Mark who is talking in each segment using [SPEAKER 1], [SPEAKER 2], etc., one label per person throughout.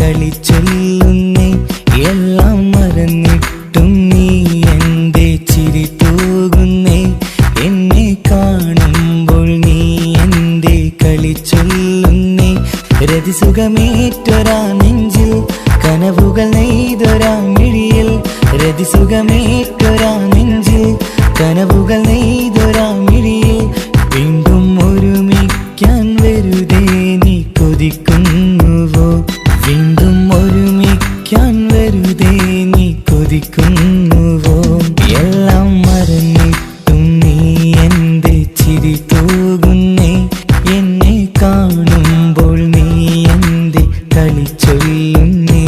[SPEAKER 1] കളിച്ചൊല്ലുന്നേ എല്ലാം മറന്നിട്ടും നീ എന്തേ ചിരി തൂകുന്നേ എന്നെ കാണുമ്പോൾ നീ എന്തേ കളിച്ചൊല്ലുന്നേ രതിസുഖമേറ്റൊരാ നെഞ്ചിൽ കനവുകൾ നെയ്തൊരാ മിഴിയിൽ രതിസുഖമേറ്റൊരാ നെഞ്ചിൽ കനവുകൾ നെയ്തൊരാ മിഴിയിൽ വീണ്ടും ഒരുമിക്കാൻ വെറുതെ നീ കൊതിക്കുന്നുവോ വീണ്ടും ഒരുമിക്കാൻ വെറുതെ നീ കൊതിക്കുന്നുവോ എല്ലാം മറന്നിട്ടും നീ എന്തേ ചിരി തൂകുന്നേ എന്നെ കാണുമ്പോൾ നീ എന്തേ കളിച്ചൊല്ലുന്നേ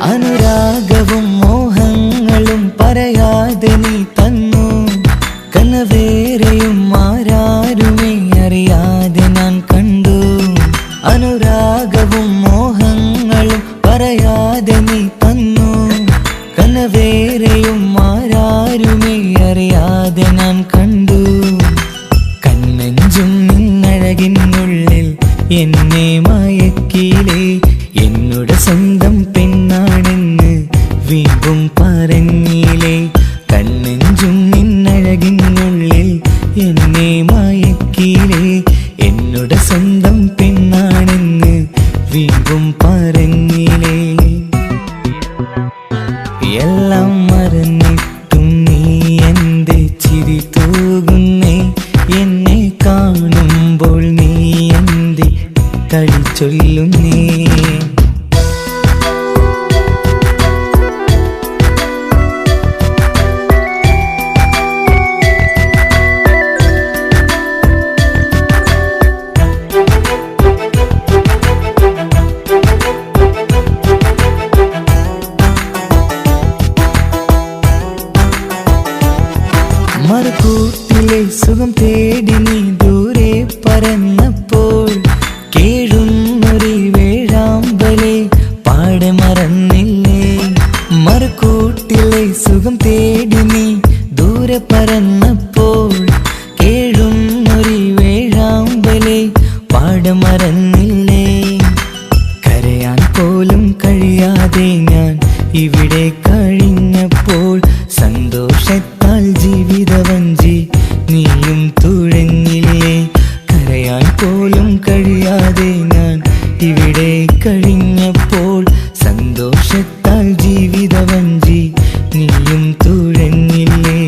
[SPEAKER 1] അനുരാഗവും മോഹങ്ങളും പറയാതെ നീ തന്നു കനവേറെയും ആരാരുമേ അറിയാതെ ഞാൻ കണ്ടു അനുരാഗവും മോഹങ്ങളും പറയാതെ നീ തന്നു കനവേറെയും ആരാരുമേ അറിയാതെ ഞാൻ കണ്ടു കണ്ണഞ്ചും നിന്നഴകിനുള്ളിൽ എന്നെ മയക്കിയിലേ എന്നോട് സ്വന്തം പെണ്ണാണെന്ന് വീണ്ടും പറഞ്ഞില്ലേ കണ്ണെഞ്ചും നിന്നഴകിനുള്ളിൽ എന്നെ മയക്കിയില്ലേ എന്നോട് സ്വന്തം പെണ്ണാണെന്ന് വീണ്ടും പറഞ്ഞില്ലേ എല്ലാം മറന്നിട്ടും നീ എന്തേ ചിരി തൂകുന്നേ എന്നെ കാണുമ്പോൾ നീ എന്തേ കളിച്ചൊല്ലുന്നേ മറുകൂട്ടിലെ സുഖം തേടി നീ ദൂരെ പറന്നപ്പോൾ കേഴുന്നൊരു വേഴാമ്പലെ പാടെ മറന്നില്ലേ മറുകൂട്ടിലെ സുഖം തേടി നീ ദൂരെ പറന്നപ്പോൾ കേഴുന്നൊരു വേഴാമ്പലെ പാടെ മറന്നില്ലേ കരയാൻ പോലും കഴിയാതെ ഞാൻ ഇവിടെ കഴിഞ്ഞപ്പോൾ സന്തോഷത്താൽ ജീവിതവഞ്ചി നീയും തുഴഞ്ഞില്ലേ കരയാൻ പോലും കഴിയാതെ ഞാൻ ഇവിടെ കഴിഞ്ഞപ്പോൾ സന്തോഷത്താൽ ജീവിതവഞ്ചി നീയും തുഴഞ്ഞില്ലേ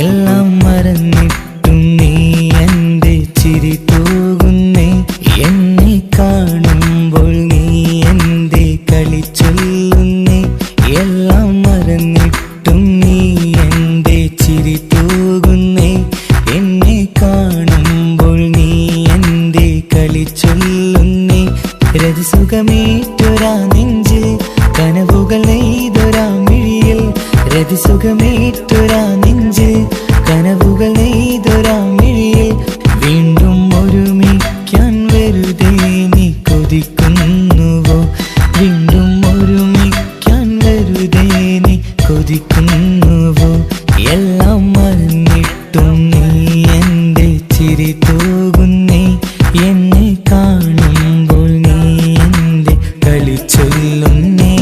[SPEAKER 1] എല്ലാം മറന്നിട്ടും നീ എന്തേ ചിരി തൂകുന്നേ എന്നെ കാണുമ്പോൾ നീ എന്തേ കളിച്ചൊല്ലുന്നേ എല്ലാം മറന്നിട്ടും നീ എന്തേ ചിരി തൂകുന്നേ എന്നെ കാണുമ്പോൾ നീ എന്തേ കളിച്ചൊല്ലുന്നേ രതിസുഖമേറ്റൊരാ നെഞ്ചിൽ കനവുകൾ നെയ്തൊരാ മിഴിയിൽ രതിസുഖമേറ്റൊരാ നെഞ്ചിൽ കനവുകൾ നെയ്തൊരാ മിഴിയിൽ വീണ്ടും ഒരുമിക്കാൻ വെറുതെ നീ കൊതിക്കുന്നുവോ വീണ്ടും ഒരുമിക്കാൻ വെറുതെ നീ കൊതിക്കുന്നുവോ എല്ലാം മറന്നിട്ടും നീ എന്തേ ചിരി തൂകുന്നേ എന്നെ കാണുമ്പോൾ നീ എന്തേ കളിച്ചൊല്ലുന്നേ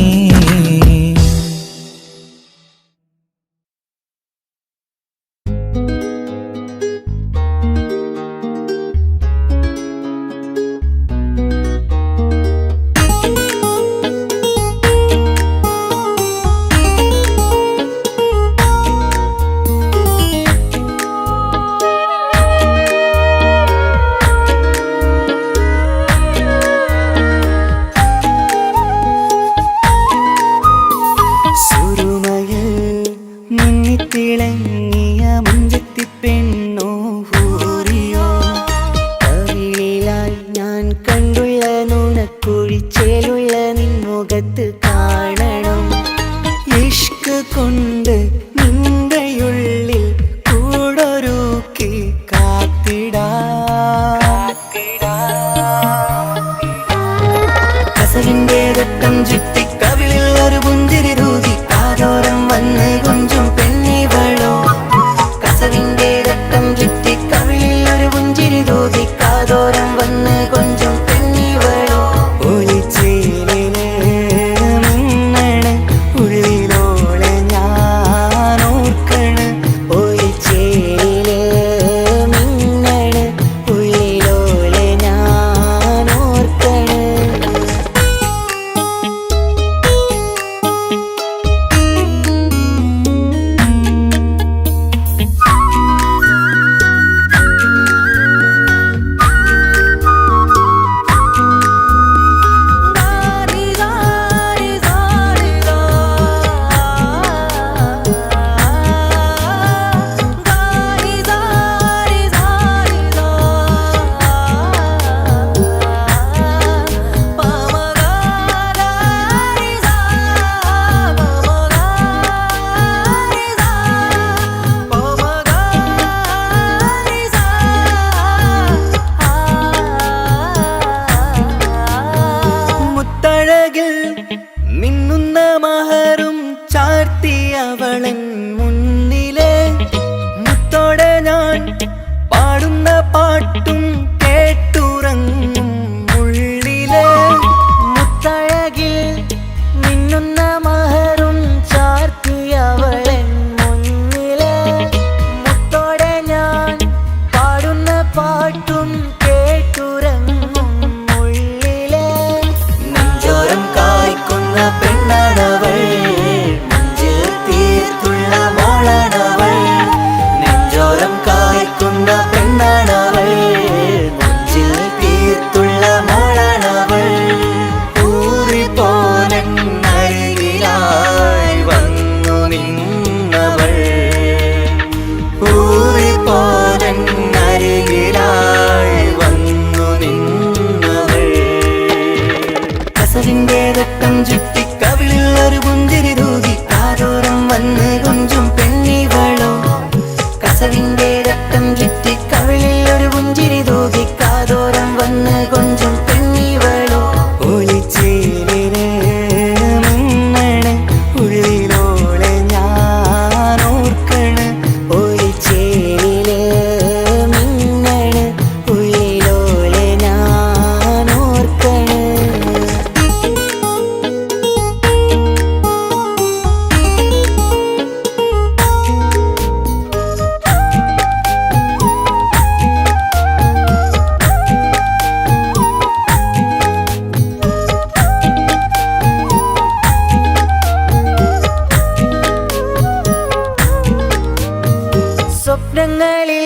[SPEAKER 1] സ്വപ്നങ്ങളിൽ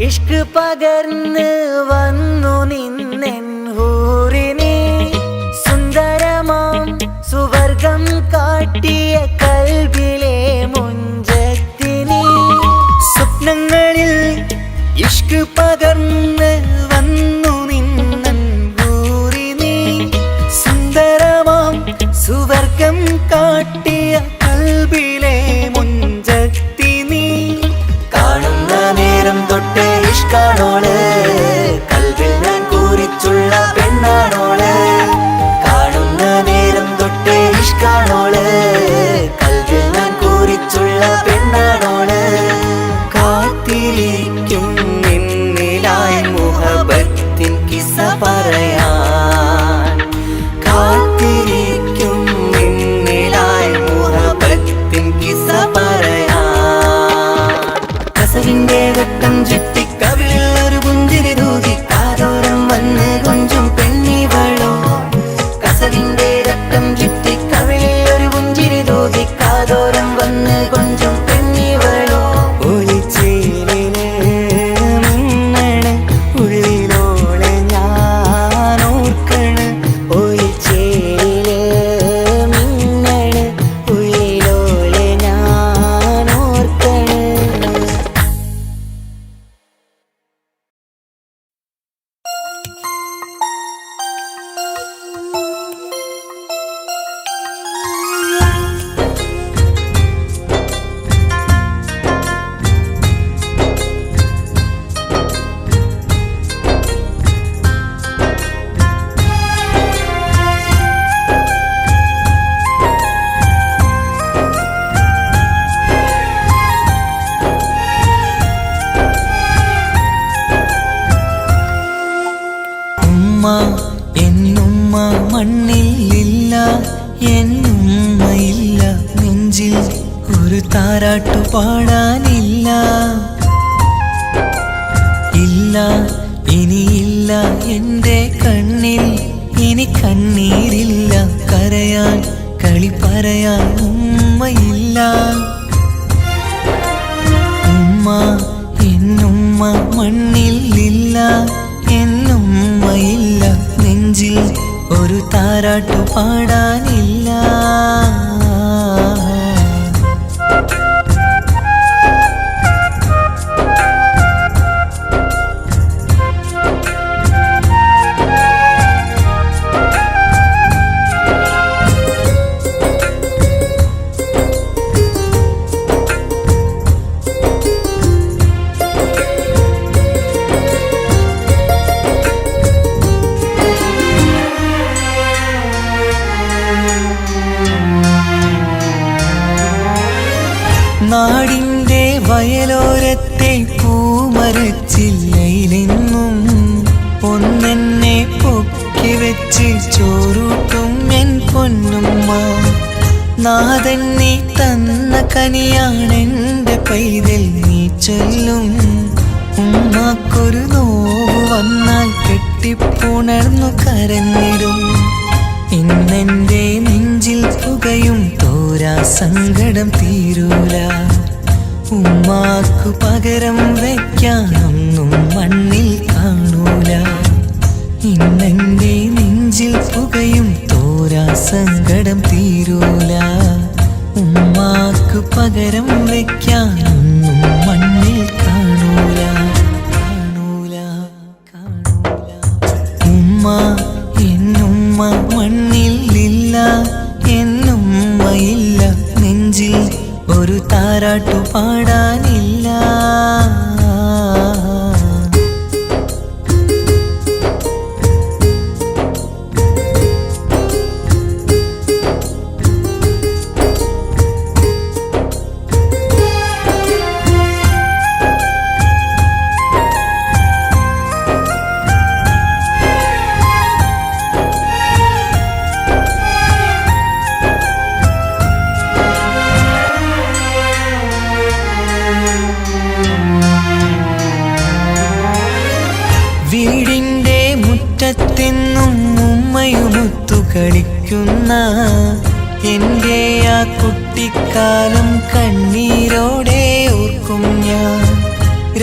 [SPEAKER 1] ഇഷ്ക് പകർന്ന് വന്നു നിന്നെൻ ഹൂറിനെ സുന്ദരമാം സുവർഗം കാട്ടിയ കൽബിലെ മുഞ്ചത്തിനെ സ്വപ്നങ്ങളിൽ ഇഷ്ക് പകർന്ന് വന്നു നിന്നെൻ ഹൂറിനെ സുന്ദരമാം സുവർഗം കാട്ടിയ കൽബിലെ മുഞ്ചത്തിനെ കാണുന്ന നേരം തൊട്ട് ഇഷ്കാണോള് കൽബിൽ ഞാൻ കൂറിച്ചുള്ള പെണ്ണാണോള് കാണുന്ന നേരം തൊട്ട് ഇഷ്കാണോള് കൽബിൽ ഞാൻ കൂറിച്ചുള്ള പെണ്ണാണോള് കാത്തിരിക്കും നിന്നിലായി മുഹബത്തിൻ കിസ്സ പറയാൻ കാത്തിരിക്കും നിന്നിലായി മുഹബത്തിൻ കിസ്സ പറയാൻ കസവിന്റെ വെട്ടം ചുറ്റി കവിളിൽ ഒരു പുഞ്ചിരി തൂകി കാതോരം വന്ന് കൊഞ്ചും പെണ്ണിവളോ കസവിന്റെ രക്തം ചുറ്റി കവിളിൽ ഒരു പുഞ്ചിരി തൂകി കാതോരം വന്ന് കൊഞ്ചും പെണ്ണിവളോ ഒളിച്ചേലിന് മിന്നണ് ഉള്ളിലോളെ ഞാൻ ഓർക്കണ് ഒളിച്ചേലില് മിന്നണ് ഉള്ളിലോളെ ഞാൻ ഓർക്കണ് ഉമ്മ എന്നുമ്മ മണ്ണിലില്ല എന്നുമ്മയില്ല നെഞ്ചിൽ ഒരു താരാട്ടു പാടാനില്ല ഇല്ല ഇനിയില്ല എൻ്റെ കണ്ണിൽ ഇനി കണ്ണീരില്ല കരയാൻ കളി പറയാൻ ഉമ്മയില്ല ഉമ്മ എന്നുമ്മ മണ്ണിലില്ല എന്നുമ്മയില്ല നെഞ്ചിൽ ഒരു താരാട്ടു പാടാനില്ല നാടിൻ്റെ വയലോരത്തെ പൂമരച്ചില്ലയിലെന്നും ഒന്നെന്നെ പൊക്കി വെച്ച് ചോറൂട്ടും എൻ പൊന്നുമ്മ നാഥന്നെ തന്ന കനിയാണെൻ്റെ പൈതൽ നീ ചൊല്ലും ഉമ്മാക്കൊരു നോവ് വന്നാൽ കെട്ടിപ്പുണർന്നു കരഞ്ഞിടും ഇന്നെൻ്റെ നെഞ്ചിൽ പുകയും തോരാ സങ്കടം തീരൂല ഉമ്മാക്കു പകരം വയ്ക്കാനൊന്നും മണ്ണിൽ കാണൂല ഇന്നെൻ്റെ നെഞ്ചിൽ പുകയും തോരാ സങ്കടം തീരൂല ഉമ്മാക്കു പകരം വയ്ക്കാനൊന്നും മണ്ണിൽ കാണൂല കാണൂല കാണൂല ഉമ്മ എന്നുമ്മ മണ്ണിലില്ല എന്നുമ്മയില്ല നെഞ്ചിൽ ഒരു താരാട്ടു പാടാനില്ല വീടിൻ്റെ മുറ്റത്തെന്നും ഉമ്മയുമൊത്തു കളിക്കുന്ന എൻ്റെ ആ കുട്ടിക്കാലം കണ്ണീരോടെ ഓർക്കും ഞാൻ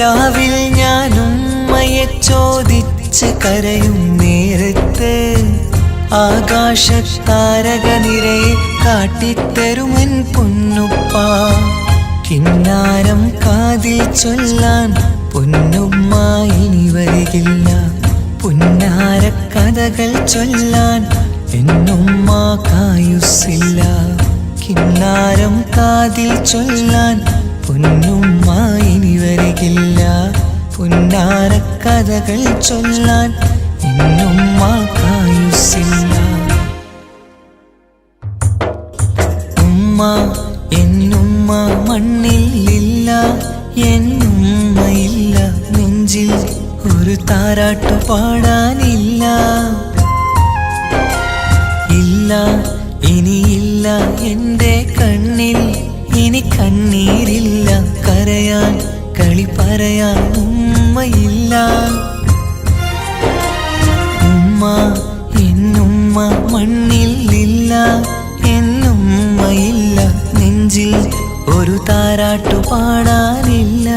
[SPEAKER 1] രാവിൽ ഞാൻ ഉമ്മയെ ചോദിച്ച് കരയും നേരത്ത് ആകാശത്താരക നിരയെ കാട്ടിത്തരുമൻ പൊന്നുപ്പ. കിന്നാരം കാതിൽ ചൊല്ലാൻ പൊന്നുമ്മ ഇനി വരികില്ല. പുന്നാര കഥകൾ ചൊല്ലാൻ എന്നുമ്മ കായുസ്സില്ല. കിന്നാരം കാതിൽ ചൊല്ലാൻ പൊന്നുമ്മ ഇനി വരികില്ല. പുന്നാര കഥകൾ ചൊല്ലാൻ എന്നുമ്മ കായുസ്സില്ല. ഉമ്മ എന്നുമ്മ മണ്ണിലില്ല, എന്നുമ്മയില്ല നെഞ്ചിൽ ഒരു താരാട്ടു പാടാനില്ല. ഇല്ല ഇനിയില്ല എൻ്റെ കണ്ണിൽ ഇനി കണ്ണീരില്ല. കരയാൻ കളി പറയാൻ ഉമ്മയില്ല. ഉമ്മ എന്നുമ്മ മണ്ണിലില്ല, എന്നുമ്മയില്ല നെഞ്ചിൽ ഒരു താരാട്ടു പാടാനില്ല.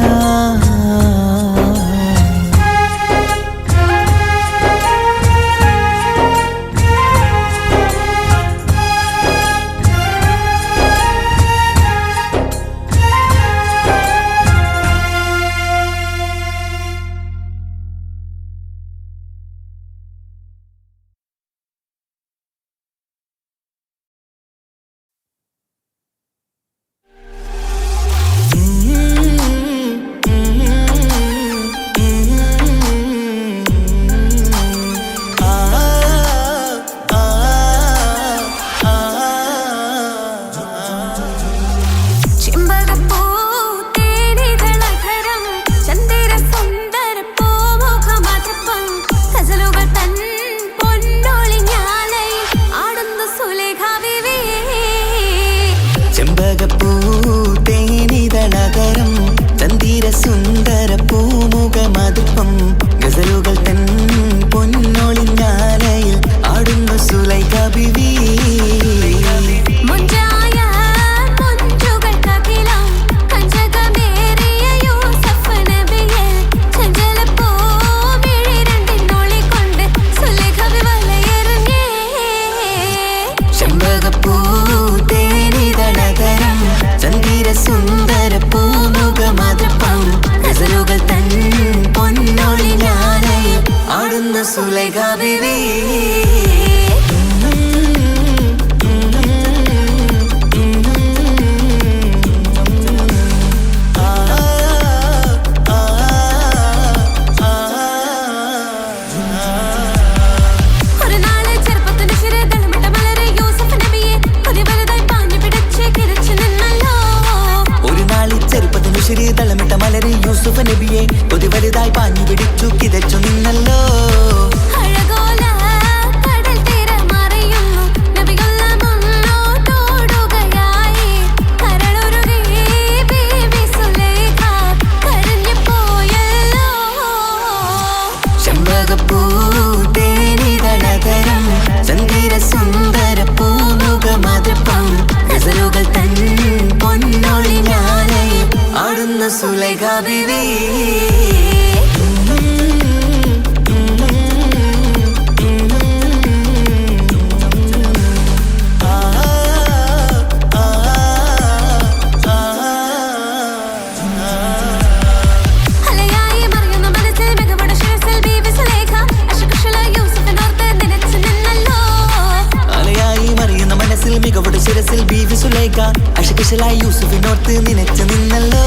[SPEAKER 2] അഷകശലായി യൂസുഫിനോർത്ത് നിനച്ചു നിന്നല്ലോ.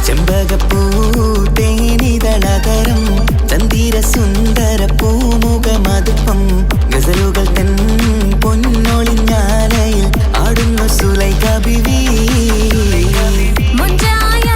[SPEAKER 2] ചെമ്പകപ്പൂ തേനിതളതരം ചന്ദിര സുന്ദര പൂമുഖമതുപ്പം ഗസലുകൾ തൻ പൊന്നൊളിഞ്ഞാലയിൽ ആടുന്നു സുലൈഖ ബിവി.
[SPEAKER 3] മുഞ്ചായ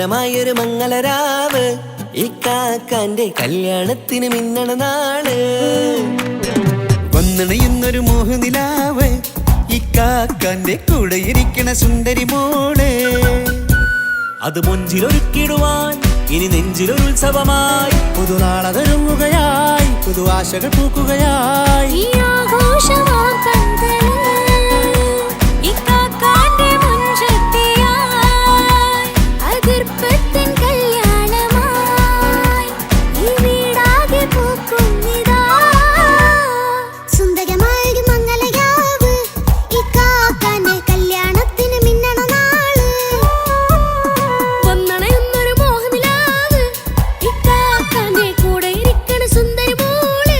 [SPEAKER 2] സുന്ദരമായൊരു മംഗളരാവ് ഇക്കാക്കാന്റെ കല്യാണത്തിന് മിന്നണ നാള്. വന്നണയുന്നൊരു മോഹനിലാവ് ഇക്കാക്കാന്റെ കൂടെ ഇരിക്കണ സുന്ദരി മോള്.
[SPEAKER 1] അത് മുഞ്ചിലൊരുക്കിടുവാൻ ഇനി നെഞ്ചിലൊരു ഉത്സവമായി
[SPEAKER 3] പുതുനാളതൊരുങ്ങുകയായി പുതു ആശകൾ പൂക്കുകയായി.
[SPEAKER 4] ഈ ആഘോഷമാം പന്തലിൽ ഇക്കാക്കാന്റെ മുൻചെത്തിയായി അതിർപ്പത്തിൻ കല്യാണമായി ഈ വീടാകെ പൂക്കുന്നിതാ. സുന്ദരമായൊരു മംഗളരാവ് ഇക്കാക്കാന്റെ കല്യാണത്തിന് മിന്നണ നാള്. വന്നണയുന്നൊരു മോഹനിലാവ് ഇക്കാക്കാന്റെ കൂടെ ഇരിക്കണ സുന്ദരി മോള്.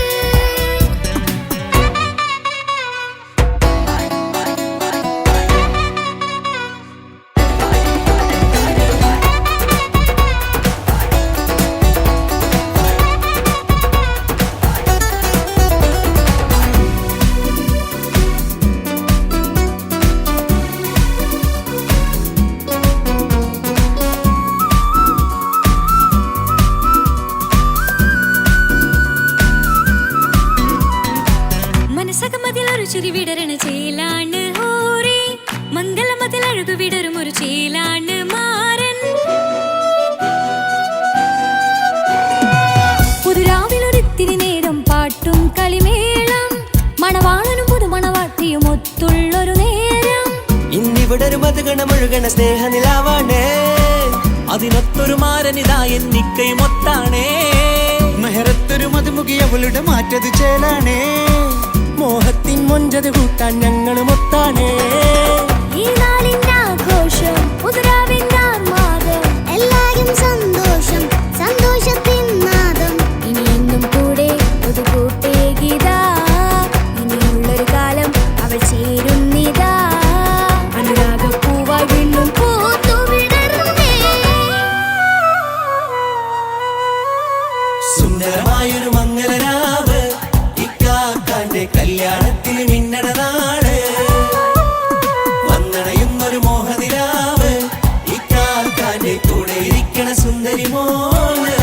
[SPEAKER 4] മനസകമതിലൊരു ചിരി വിടരണ ചേലാണ് ഹോറി. മംഗളമതിൽ അഴകു വിടരും ഒരു ചേലാണ് മാരൻ. പുതുരാവിലൊരിത്തിരി നേരം പാട്ടും കളിമേളം മണവാളനും പുതുമണവാട്ടിയും ഒത്തുള്ളൊരു നേരം.
[SPEAKER 2] ഇന്നിവിടെ ഒരു മധുഗണമൊഴുകണ സ്നേഹനിലാവാണ്.
[SPEAKER 1] അതിനൊത്തൊരു മാരനിതാ എന്നിക്കയും ഒത്താണേ.
[SPEAKER 3] മെഹറത്തൊരു മധുമുഖി അവളുടെ മാറ്റത് ചേലാണേ. മോഹത്തിൻ മൊഞ്ചത് കൂട്ടാൻ ഞങ്ങളും ഒത്താണേ.
[SPEAKER 4] ഈ നാളിന്റെ ആഘോഷം പുതുരാവിന്റെ ആർമാദം എല്ലാരും സന്തോഷം സന്തോഷത്തിൻ നാദം. ഇനി എന്നും കൂടെ പുതുകൂട്ടേ ഗീതാ. ഇനിയുള്ളൊരു കാലം അവൾ ചേരുന്നിതാ. അനുരാഗപ്പൂവായി വീണ്ടും പൂത്തു വിടർന്നേ.
[SPEAKER 2] സുന്ദരമായൊരു മംഗളരാവ് ഇക്കാക്കാന്റെ കല്യാണത്തിന് മിന്നണ നാള്. വന്നണയുന്നൊരു മോഹനിലാവ് ഇക്കാക്കാന്റെ കൂടെ ഇരിക്കണ സുന്ദരി മോള്.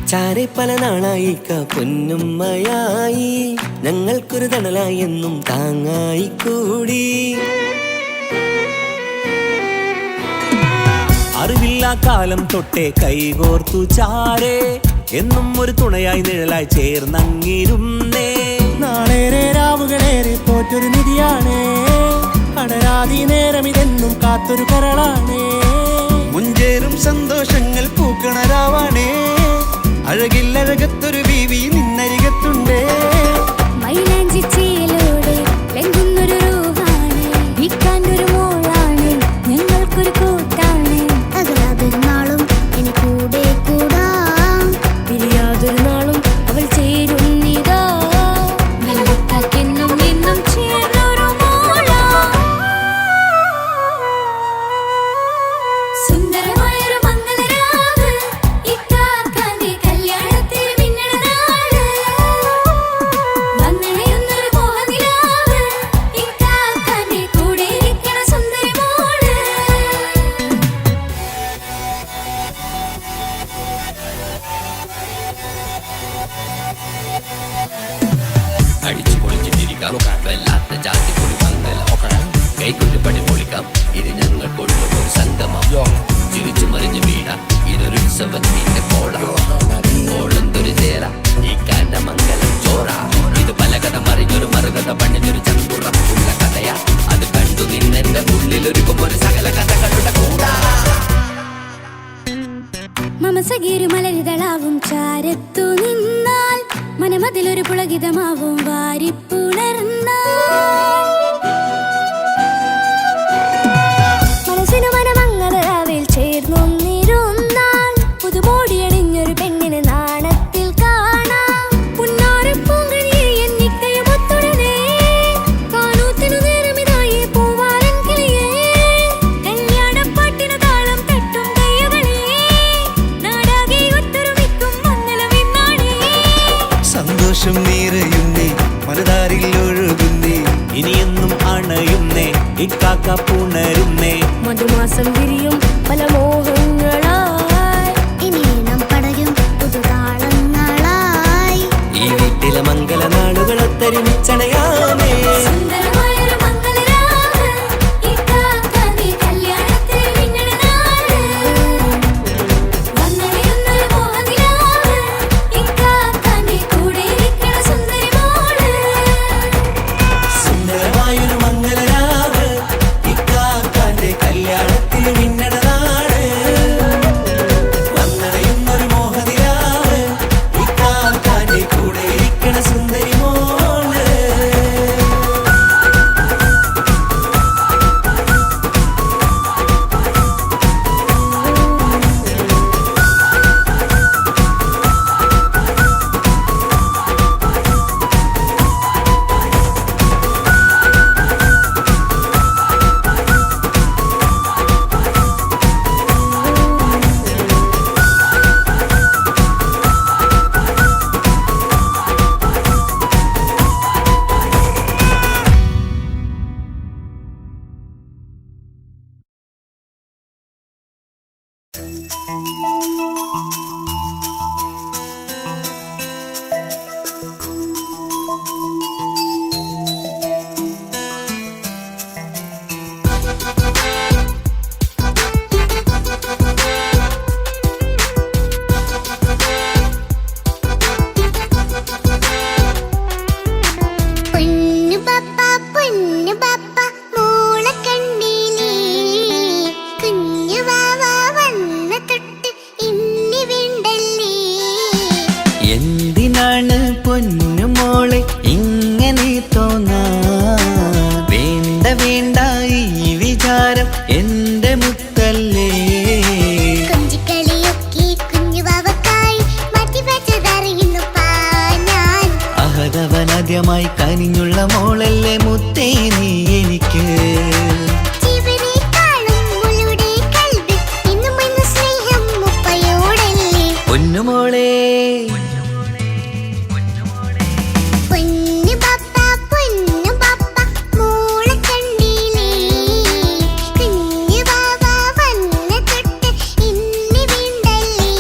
[SPEAKER 2] ചാരെ പല നാളായി പൊന്നുമ്മയായി ഞങ്ങൾക്കൊരു തണലായി എന്നും താങ്ങായി കൂടി.
[SPEAKER 1] അറിവില്ലാ കാലം തൊട്ടേ കൈകോർത്തു ചാരേ എന്നും ഒരു തുണയായി നിഴലായി ചേർന്നങ്ങിരുന്നേ.
[SPEAKER 3] നാളേറെ രാവുകളേറെ പോറ്റൊരു നിധിയാണേ. അടരാതി നേരം ഇതെന്നും കാത്തൊരു കരളാണേ. മുഞ്ചേറും സന്തോഷങ്ങൾ പൂക്കണരാവാണേ. അഴകില്ലഴകത്തൊരു ബീവി നിന്നരികത്തുണ്ടേ.
[SPEAKER 4] മൈലാഞ്ചി ചേലോടെ ലംഘുന്നൊരു രൂപാണ് ഇക്കാന്റൊരു മോളാണ് ഞങ്ങൾക്കൊരു കൂട്ടാണ്. അകലാതൊരു നാളും ഇനി കൂടെ കൂടാം. പിരിയാതൊരു നാളും അവൾ ചേരുന്നിതാ. മെല്ലക്കാക്കെന്നും എന്നും ചേർന്നൊരു മോളാ. സുന്ദരമായൊരു മംഗളരാവ് ഇക്കാക്കാന്റെ കല്യാണത്തിന് മിന്നണ നാള്. വന്നണയുന്നൊരു മോഹനിലാവ് ഇക്കാക്കാന്റെ കൂടെ ഇരിക്കണ സുന്ദരി മോള്.
[SPEAKER 5] അടിച്ചു പൊളിച്ചിട്ടിരിക്കാം വല്ലാത്ത ജാതി പൊളി മംഗലം. കൈകൊണ്ട് പണി പൊളിക്കാം ഇത് ഞങ്ങൾക്കുള്ള ഒരു സംഗമം. ചിരിച്ചു മറിഞ്ഞു വീണ ഇതൊരു ഉത്സവത്തിന്റെ കോളം. ഓളന്തൊരു ചേര ഈ കാണ്ട മംഗലം ചോറ. ഇത് പല കഥ മറിഞ്ഞൊരു മറുകഥ പണിഞ്ഞൊരു ചങ്കുറപ്പുള്ള കഥയാ. അത് കണ്ടു നിന്നെന്റെ ഉള്ളിലൊരുക്കും ഒരു സകല കഥകളുടെ കൂടാ.
[SPEAKER 4] മമസഗീരു മലരിതളാവും ചാരത്തു നിന്നാൽ മനമതിലൊരു പുളകിതമാവും വാരിപ്പുണർന്നാൽ. മനസ്സിനു മനമംഗളരാവിൽ ചേർന്നു
[SPEAKER 1] ഇനിയെന്നും അണയുന്നേ ഇക്കാക്ക പുണരുന്നേ.
[SPEAKER 6] മധുമാസം വിരിയും പല മോഹങ്ങളായി
[SPEAKER 4] ഇനി നാം പടരും പുതുതാളങ്ങളായി.
[SPEAKER 2] ഈ വീട്ടിലെ മംഗളനാളുകൾ ഒത്തൊരുമിച്ചണയാമേ.
[SPEAKER 4] സുന്ദരമായൊരു മംഗളരാവ് ഇക്കാക്ക നീ കല്യാണത്തിൽ മിന്നണ നാള്. വന്നണിയുന്നൊരു മോഹനിലാവ് ഇക്കാക്ക നീ കൂടെ ഇരിക്കണ സുന്ദരി മോള്.
[SPEAKER 2] സുന്ദരമായൊരു മംഗളരാവ് ഇക്കാക്കാന്റെ കല്യാണത്തിൽ മിന്നണ നാട്. വന്നണയുന്നൊരു മോഹനിലാവ് ഇക്കാക്കാന്റെ കൂടെ ഇരിക്കണ സുന്ദരി മോള്.
[SPEAKER 4] പൊന്നു പപ്പ മോളെ കണ്ടില്ലേ, കുഞ്ഞു വാവ വന്ന തൊട്ട് ഇന്നി വിണ്ടല്ലേ.
[SPEAKER 2] എന്തിനാണ് പൊന്നുമോളെ ഇങ്ങനെ തോന്നാ? വേണ്ട വേണ്ട ഈ വിചാരം എന്റെ മുത്തല്ലേ.
[SPEAKER 4] കൊഞ്ചിക്കളിയൊക്കെ കുഞ്ഞു വാവക്കായി മാറ്റി വെച്ചതറിയുന്നു ഞാൻ.
[SPEAKER 2] അഹതവനാദ്യമായി കനിഞ്ഞുള്ള മോളല്ലേ മുത്തേ നീ എനിക്ക്.
[SPEAKER 4] ജീവനേക്കാളും മുളുടെ കൽബിൽ ഇന്നും ഇന്ന് സ്നേഹം മുപ്പയോടല്ലേ.
[SPEAKER 2] പൊന്നുമോളെ
[SPEAKER 4] പൊന്നു പപ്പ മോളെ കണ്ടില്ലേ, കുഞ്ഞു വാവ വന്ന തൊട്ട് ഇന്നി വിണ്ടല്ലേ.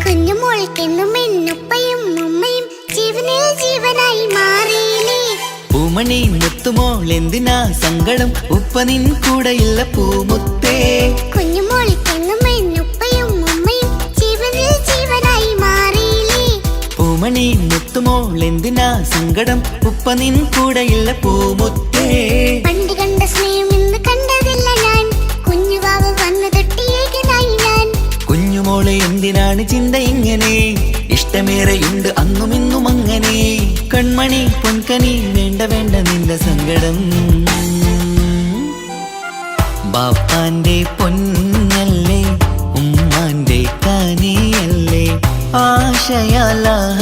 [SPEAKER 4] കുഞ്ഞുമോൾക്കെന്നും എന്നുപ്പയും ഉമ്മയും ജീവനിൽ ജീവനായി മാറിയില്ലേ.
[SPEAKER 2] പൂമണി മുത്തുമോൾ എന്തിനാ സങ്കടം? ഉപ്പ നിൻ കൂടെയില്ല പൂമുത്തേ.
[SPEAKER 4] കുഞ്ഞുമോൾക്കെന്നും എന്നുപ്പയും ഉമ്മയും ജീവനിൽ ജീവനായി മാറിയില്ലേ.
[SPEAKER 2] പൂമണി മുത്തുമോൾ എന്തിനാ സങ്കടം? ഉപ്പ നിൻ കൂടെയില്ല പൂമുത്തേ.
[SPEAKER 4] പണ്ട് കണ്ട സ്നേഹം ഇന്ന് കണ്ടതില്ല ഞാൻ, കുഞ്ഞുവാവ വന്ന തൊട്ടിയേകനായി ഞാൻ.
[SPEAKER 2] കുഞ്ഞുമോളെ എന്തിനാണ് ചിന്ത ഇങ്ങനെ? ഇഷ്ടമേറെയുണ്ട് അന്നും ഇന്നും അങ്ങനെ. കൺമണി പൊൻകനി വേണ്ട വേണ്ട നിന്റെ സങ്കടം. ബാപ്പാന്റെ പൊന്നല്ലേ ഉമ്മാന്റെ കനിയല്ലേ, ആശയാലാഹതവൻ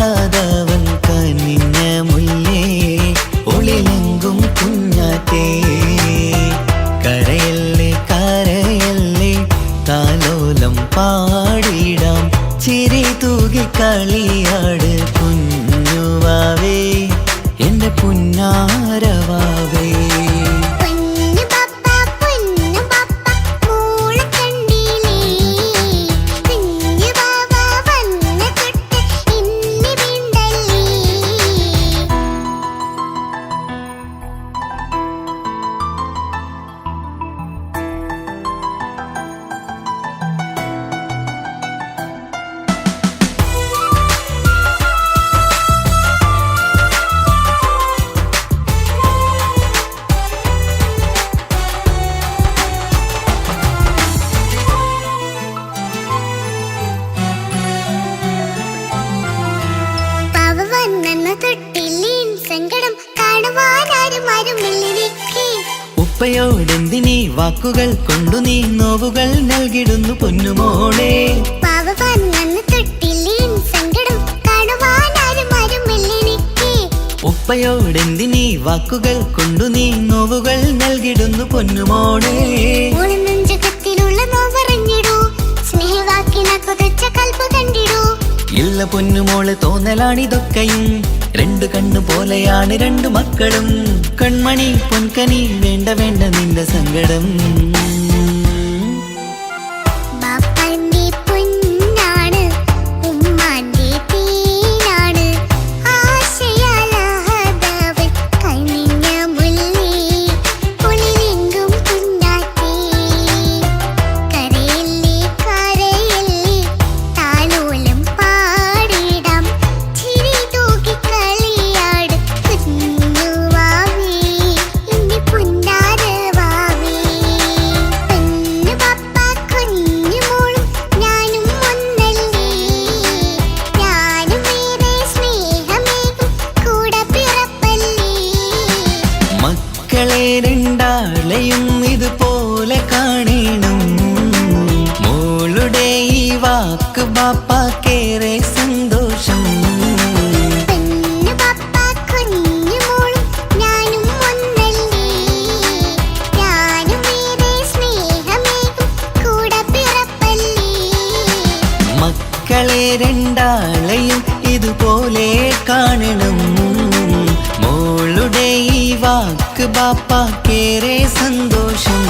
[SPEAKER 2] കനിഞ്ഞ മുല്ലേ. ഒളിലെങ്കും കുഞ്ഞാറ്റേ കരയല്ലേ കരയല്ലേ, താലോലം പാടിടാം ചിരി തൂകി കളിയാട്. കുഞ്ഞുവാവേ എന്റെ പുന്നാരവാവേ.
[SPEAKER 4] പൊന്നു പപ്പ മോളെ കണ്ടില്ലേ, കുഞ്ഞു വാവ വന്ന തൊട്ട് ഇന്നി വിണ്ടല്ലേ.
[SPEAKER 2] ഉപ്പയോടെന്തിനീ വാക്കുകൾ കൊണ്ടു നീ നോവുകൾ നൽകിടുന്നു പൊന്നുമോളെ. ഉപ്പയോടെന്തിനീ വാക്കുകൾ കൊണ്ടു നീ നോവുകൾ നൽകിടുന്നു പൊന്നുമോളെ. ഇല്ല പൊന്നുമോള് തോന്നലാണിതൊക്കെയും, രണ്ടു കണ്ണു പോലെയാണ് രണ്ടു മക്കളും. കൺമണി പൊൻകനി വേണ്ട വേണ്ട നിന്റെ സങ്കടം. രണ്ടാളെയും ഇതുപോലെ കാണണം. മോളുടെ ഈ വാക്ക് ബാപ്പാക്കേറെ സന്തോഷം. മക്കളെ രണ്ടാളെയും ഇതുപോലെ കാണണം. മോളുടെ ഈ വാക്ക് ബാപ്പാക്കേറെ സന്തോഷം.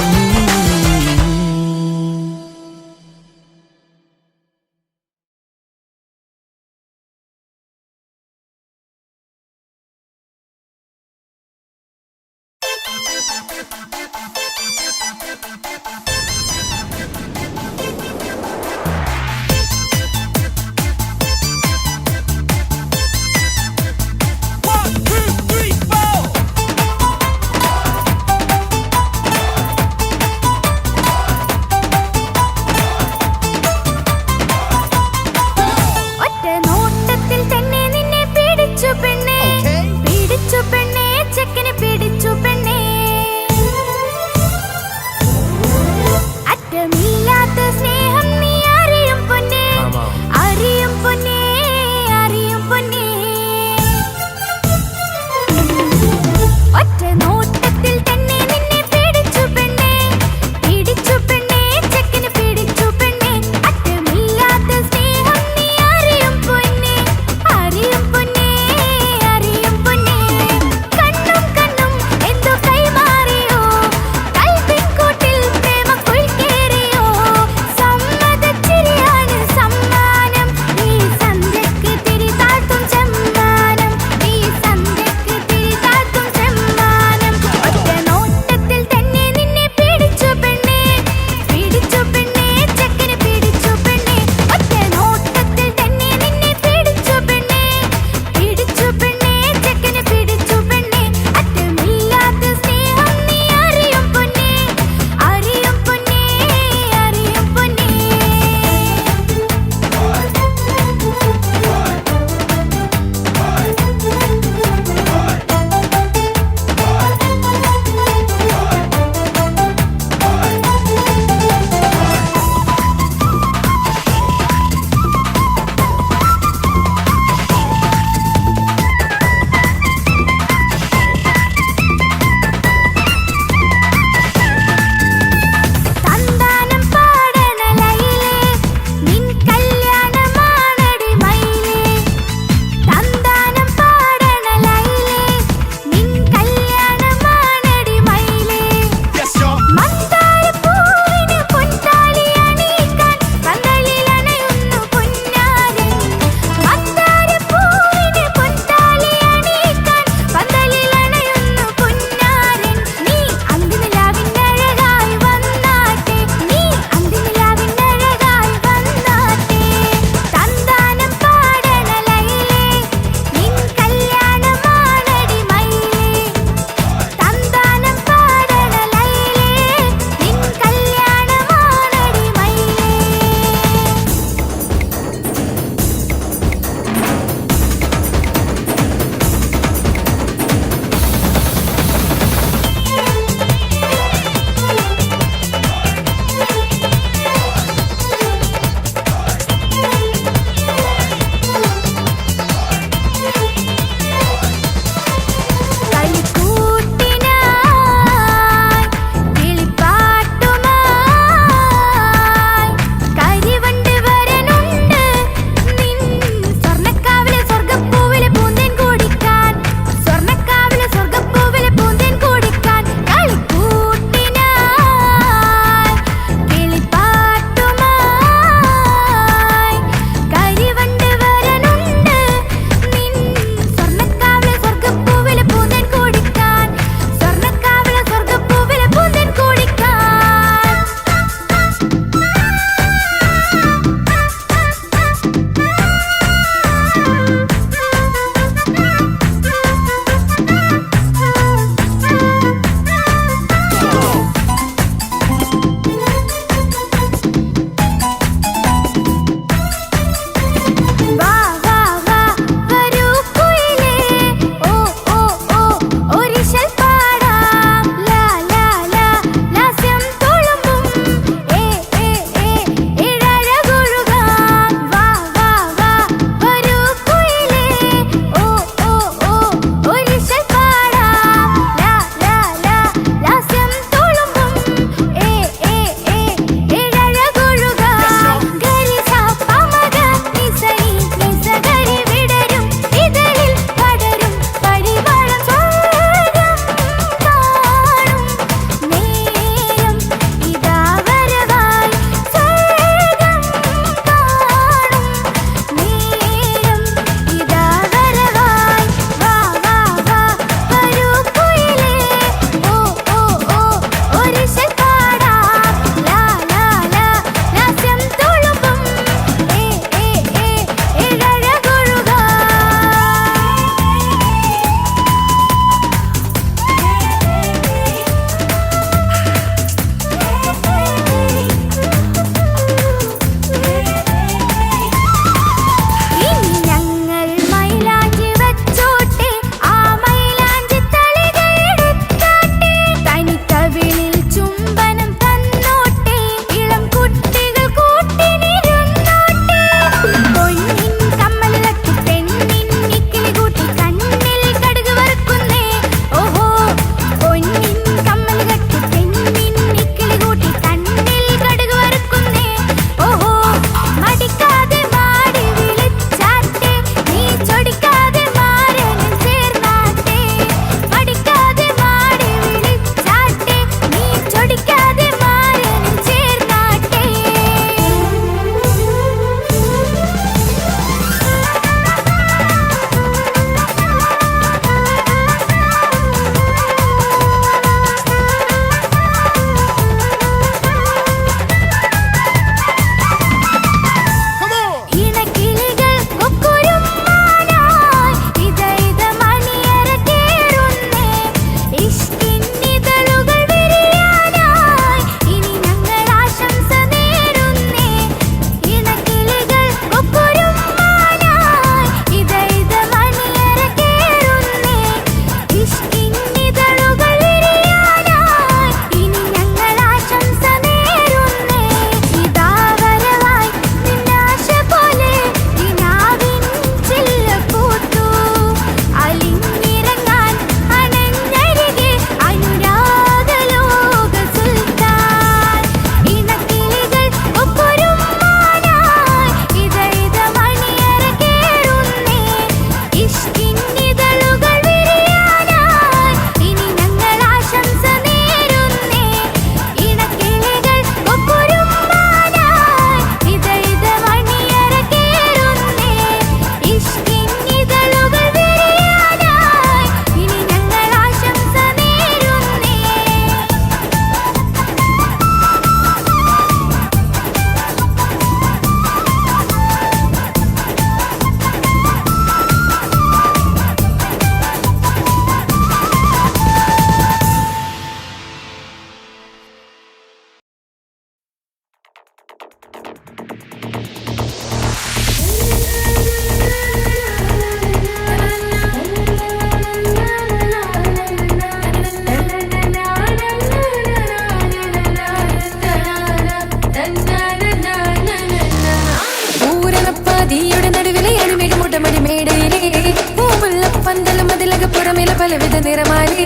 [SPEAKER 7] പുറമില പലവിധ നിറമാലി